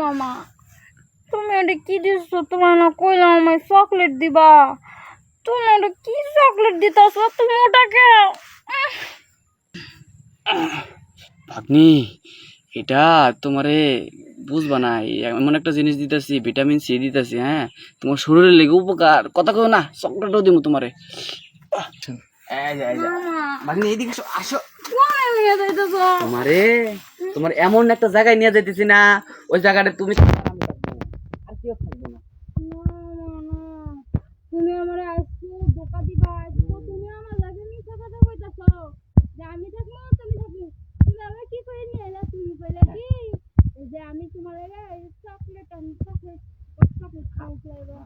মামা তুমি এটা কি দিচ্ছ? তোমার না কইলাম আমায় চকলেট দিবা, তুমি এটা কি চকলেট দিতেছ তুমি ওটাকে? ভাগ্নি, এটা তোমারে বুঝবা না, এমন একটা জিনিস দিতেছি, ভিটামিন সি দিতেছি। হ্যাঁ, তোমার শরীরের লেগে উপকার। কথা কও না, চকলেটও দিব তোমারে। ভাগ্নি এইদিকে আসো, আসো। নিয়ে যাইতেছ? তোমার এমন একটা জায়গায় নিয়ে যাইতেছি না, ওই জায়গাটা তুমি থাকবা, আমি থাকবো, আর কেউ থাকবে না। তুমি আমার আজকে ধোকা দিবা, আজকে তুমি আমার লাগে মিথ্যা কথা কইতাছ যে আমি থাকবো তুমি থাকবো। তুমি আমার কি করে নিয়ে এলা? তুমি কইলা কি এই যে আমি তোমার চকলেট চকলেট খাওয়াতে লাগবো।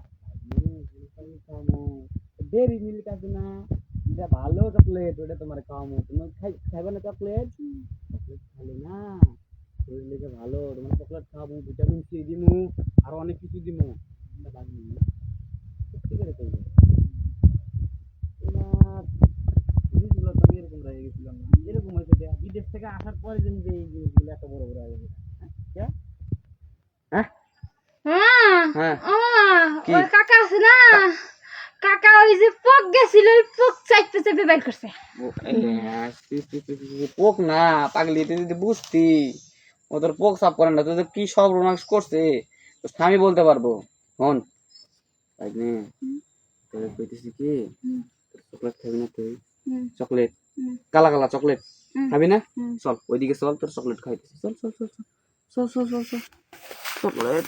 ডেরি মিল্ক আছে না, এটা ভালো চকলেট, ওটা তোমার খাওয়াবো। তুমি খাইবে না চকলেট? চকলেট খালে না শরীর লেগে ভালো, তোমার চকলেট খাওয়াবো, ভিটামিন সি দিমু, আর অনেক কিছু দিমু। সত্যি করে কইবে, তোমার জিনিসগুলো তো আমি এরকম রয়ে গেছিলাম না, এরকম হয়েছে যে বিদেশ থেকে আসার পরে যে এই জিনিসগুলো এত বড় বড় হয়ে গেছে। হ্যাঁ হ্যাঁ, ওই কাকা আছে না, কাকা ওই যে পোক গেছিল, ওই পোক চাইতে চাইতে বের করছে। পোক না পাগলি, তুই যদি বুঝতি ওদের পোক সাফ করে না, তোদের কি সব রোনাক্স করছে আমি বলতে পারবো। হন তোদের কইতেছি কি, চকলেট খাবি না তুই? চকলেট, কালা কালা চকলেট খাবি না? চল ওইদিকে চল, তোর চকলেট খাইতেছি। চল চল চল চল চল চল চল চল চকলেট,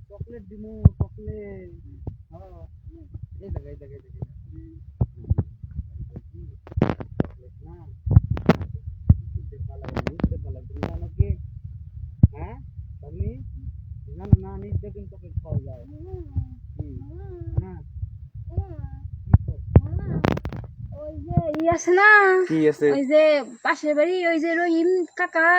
চকলেট দিমু, চকলেট। হ্যাঁ, এই জায়গায় এই জায়গায় ওই যে আছে না, কি আছে? ওই যে পাশের বাড়ি ওই যে রহিম কাকা,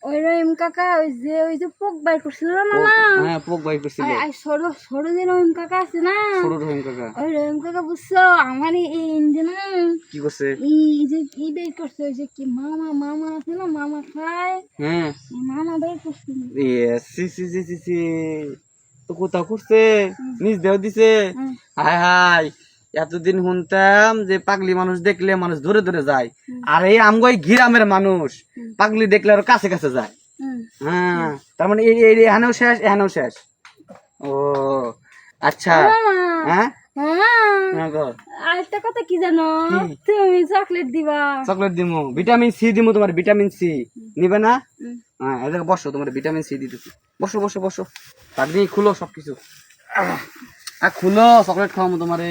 ওই রহিম কাকা ওই যে পোক বাইর করছিল না মামা। হ্যাঁ, পোক বাইর করছিল। সরু সরু যে রহিম কাকা আছে না, ছোট রহিম কাকা, ওই রহিম কাকা বুঝছো আমার এই ইঞ্জিন কি করছে? এই যে কি বের করছে, ওই যে কি মামা মামা আছে না, মামা খায়, হ্যাঁ, মামা বের করছে। সি সি সি সি সি, তো কোথাও করছে, নিজ দেহ দিছে। হায় হায়, এতদিন শুনতাম যে পাগলি মানুষ দেখলে মানুষ ধরে ধরে যায়, আর এই আমগো গ্রামের মানুষ পাগলি দেখলে আর কাছে কাছে যায়। হ্যাঁ, তার মানে এখানেও শেষ, এখানেও শেষ। ও আচ্ছা। হ্যাঁ, আরেকটা কথা কি জানো, তুমি চকলেট দিবা। চকলেট দিমু, ভিটামিন সি দিমু, তোমার ভিটামিন সি নিবে না? হ্যাঁ, এদিকে বসো, তোমার ভিটামিন সি দিতেছি। বসো বসো বসো, পাগলি খুলো সবকিছু, খুলো, চকলেট খাওয়াবো তোমারে।